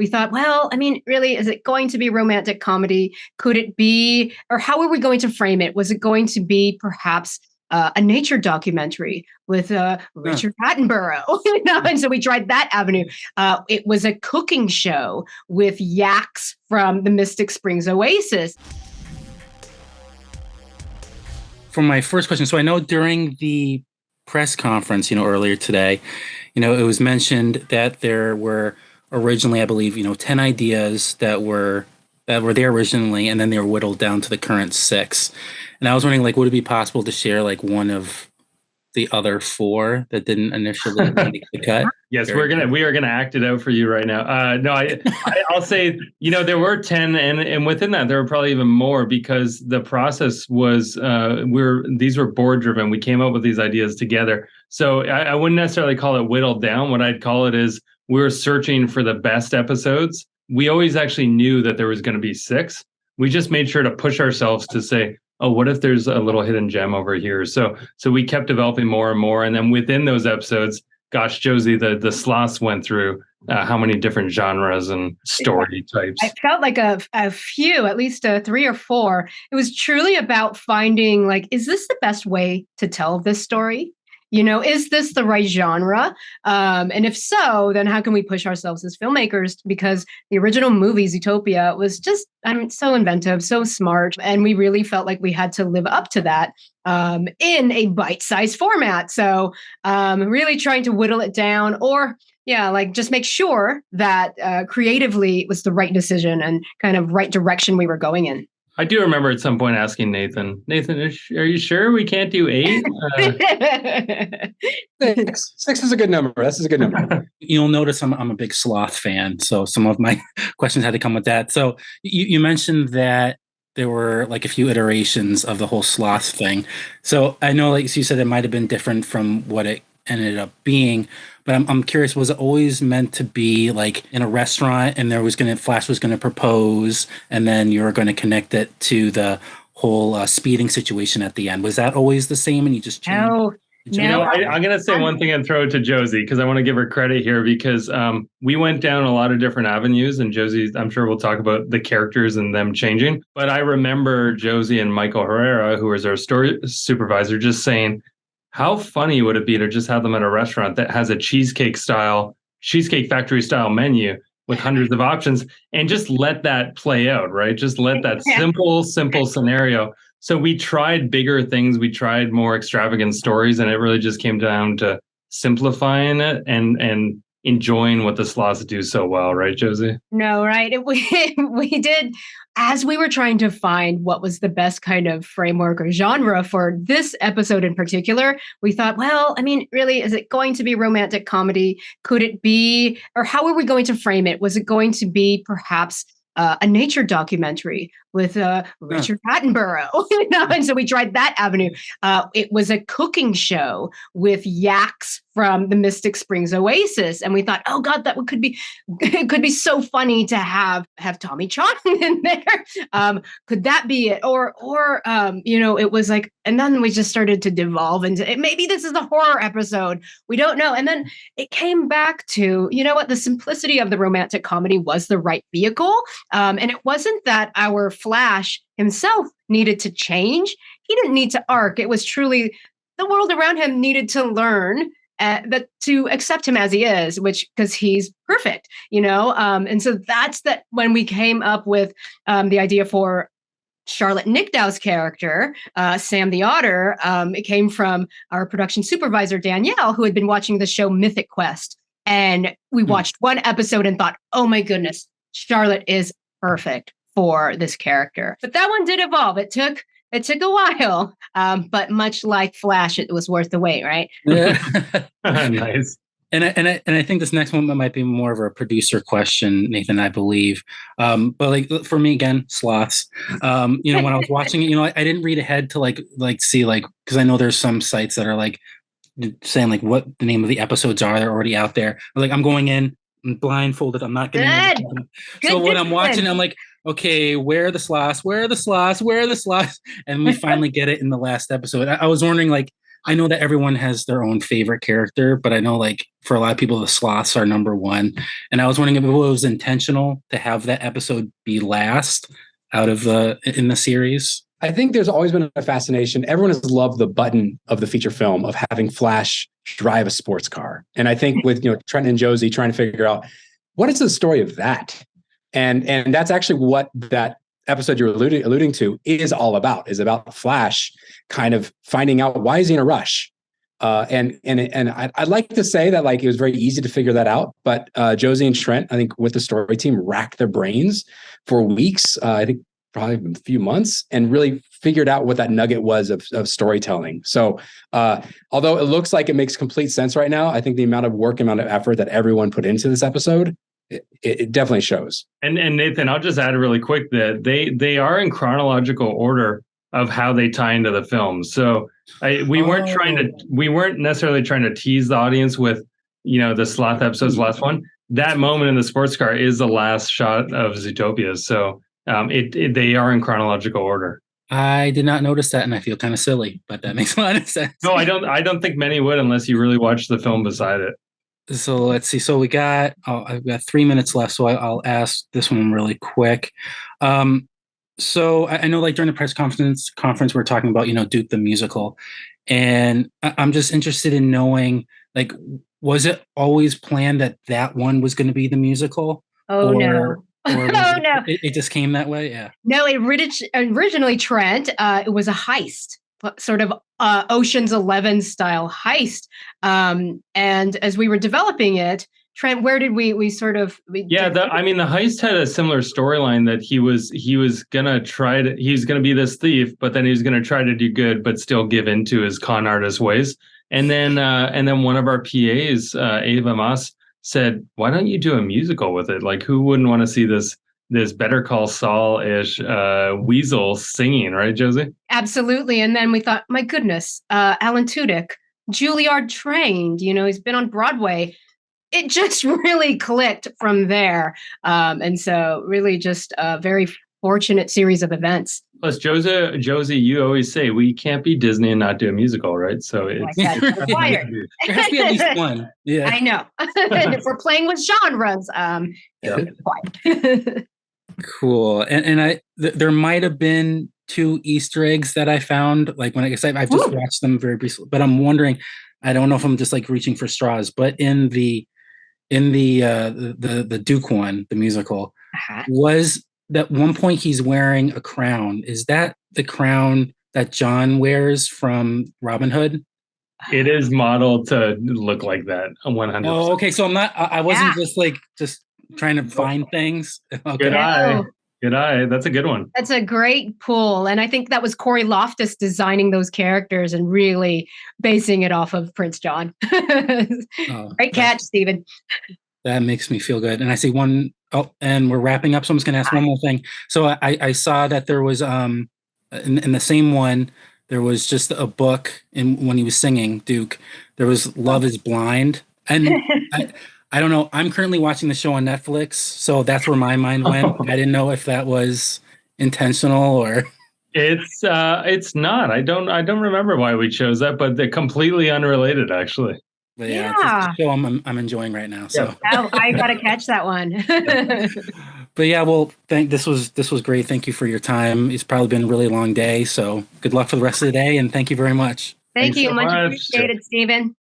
we thought, well, I mean, really, is it going to be romantic comedy? Could it be, or how are we going to frame it? Was it going to be perhaps a nature documentary with Richard Attenborough? And so we tried that avenue. It was a cooking show with yaks from the Mystic Springs Oasis. For my first question, so I know during the press conference, earlier today, it was mentioned that there were originally, I believe, 10 ideas that were there originally, and then they were whittled down to the current 6. And I was wondering, would it be possible to share one of the other 4 that didn't initially make the cut? Yes, we are gonna act it out for you right now. No, I'll say, there were 10, and within that there were probably even more, because the process was these were board driven. We came up with these ideas together. So I wouldn't necessarily call it whittled down. What I'd call it is we were searching for the best episodes. We always actually knew that there was going to be 6. We just made sure to push ourselves to say, oh, what if there's a little hidden gem over here? So we kept developing more and more. And then within those episodes, gosh, Josie, the sloths went through how many different genres and story types? I felt like a few, at least 3 or 4. It was truly about finding, is this the best way to tell this story? Is this the right genre? And if so, then how can we push ourselves as filmmakers? Because the original movie, Zootopia, was just, so inventive, so smart. And we really felt like we had to live up to that in a bite-sized format. So really trying to whittle it down, or just make sure that creatively it was the right decision and kind of right direction we were going in. I do remember at some point asking Nathan, are you sure we can't do 8? 6 is a good number. This is a good number. You'll notice I'm a big sloth fan, so some of my questions had to come with that. So you mentioned that there were a few iterations of the whole sloth thing. So I know, you said, it might have been different from what it ended up being, but I'm curious, was it always meant to be in a restaurant and Flash was going to propose, and then you were going to connect it to the whole speeding situation at the end? Was that always the same and you just changed? No. I'm going to say one thing and throw it to Josie, because I want to give her credit here, because we went down a lot of different avenues, and Josie, I'm sure we'll talk about the characters and them changing. But I remember Josie and Michael Herrera, who was our story supervisor, just saying, how funny would it be to just have them at a restaurant that has a Cheesecake Factory style menu with hundreds of options, and just let that play out, right? Just let that simple scenario. So we tried bigger things. We tried more extravagant stories, and it really just came down to simplifying it and enjoying what the sloths do so well, right, Josie? No, right. We did, as we were trying to find what was the best kind of framework or genre for this episode in particular, we thought, well, I mean, really, is it going to be romantic comedy? Could it be, or how are we going to frame it? Was it going to be perhaps a nature documentary with Richard Attenborough? And so we tried that avenue. It was a cooking show with yaks from the Mystic Springs Oasis, and we thought, oh God, it could be so funny to have Tommy Chong in there. Could that be it? Or it was and then we just started to devolve into it. Maybe this is a horror episode. We don't know. And then it came back to, the simplicity of the romantic comedy was the right vehicle. And it wasn't that our Flash himself needed to change. He didn't need to arc. It was truly the world around him needed to learn that to accept him as he is, because he's perfect, and so that's that when we came up with the idea for Charlotte Nickdow's character, Sam the Otter. It came from our production supervisor, Danielle, who had been watching the show Mythic Quest. And we watched one episode and thought, oh my goodness, Charlotte is perfect for this character. But that one did evolve. It took a while, but much like Flash, it was worth the wait, right? Yeah. Nice. And I think this next one might be more of a producer question, Nathan, I believe. But for me, again, sloths. When I was watching it, I didn't read ahead to see because I know there's some sites that are saying what the name of the episodes are. They're already out there. I'm going in, I'm blindfolded. I'm not getting. So when I'm watching, I'm like, okay, where are the sloths? Where are the sloths? Where are the sloths? And we finally get it in the last episode. I was wondering, I know that everyone has their own favorite character, but I know like for a lot of people, the sloths are number one. And I was wondering if it was intentional to have that episode be last in the series. I think there's always been a fascination. Everyone has loved the button of the feature film of having Flash drive a sports car. And I think with Trent and Josie trying to figure out what is the story of that? And that's actually what that episode you're alluding to is all about, is about Flash kind of finding out why is he in a rush. And I'd like to say that like it was very easy to figure that out, but Josie and Trent, I think with the story team, racked their brains for weeks. I think probably a few months, and really figured out what that nugget was of storytelling. So although it looks like it makes complete sense right now, I think the amount of work, amount of effort that everyone put into this episode, it definitely shows. And Nathan, I'll just add really quick that they are in chronological order of how they tie into the film. So we weren't necessarily trying to tease the audience with the sloth episode's last one. That moment in the sports car is the last shot of Zootopia. So they are in chronological order. I did not notice that, and I feel kind of silly, but that makes a lot of sense. No, I don't think many would unless you really watch the film beside it. So let's see. So I've got 3 minutes left, so I'll ask this one really quick. So I know, like during the press conference, we're talking about Duke the musical, and I'm just interested in knowing, like, was it always planned that one was going to be the musical? Oh no. No. It just came that way? Yeah. No, originally, Trent, it was a heist, sort of Ocean's 11 style heist. And as we were developing it, Trent, where did we sort of... the heist had a similar storyline that he was gonna be this thief, but then he was gonna try to do good, but still give into his con artist ways. And then one of our PAs, Ava Moss, said, why don't you do a musical with it? Like, who wouldn't want to see this Better Call Saul-ish weasel singing, right, Josie? Absolutely. And then we thought, my goodness, Alan Tudyk, Juilliard trained, he's been on Broadway. It just really clicked from there. And so really just a very fortunate series of events. Plus, Josie, you always say we can't be Disney and not do a musical, right? So it's required. There has to be at least one. Yeah, I know. If we're playing with genres, required. Cool. And there might have been 2 Easter eggs that I found. Like when I've just watched them very briefly, but I'm wondering. I don't know if I'm just like reaching for straws, but in the Duke one, the musical, was that one point he's wearing a crown. Is that the crown that John wears from Robin Hood? It is modeled to look like that. 100%. Oh, okay. So I wasn't just trying to find things. Okay. Good eye. That's a good one. That's a great pull. And I think that was Corey Loftus designing those characters and really basing it off of Prince John. Great catch, Stephen. That makes me feel good. And I see one. Oh, and we're wrapping up. So I'm just going to ask one more thing. So I saw that there was in the same one, there was just a book, and when he was singing Duke, there was Love is Blind. And I don't know. I'm currently watching the show on Netflix, so that's where my mind went. I didn't know if that was intentional or. It's not. I don't remember why we chose that, but they're completely unrelated, actually. But yeah. It's a show I'm enjoying right now. So I gotta catch that one. But yeah, well, this was great. Thank you for your time. It's probably been a really long day, so good luck for the rest of the day, and thank you very much. Thank you. So much appreciated, Stephen.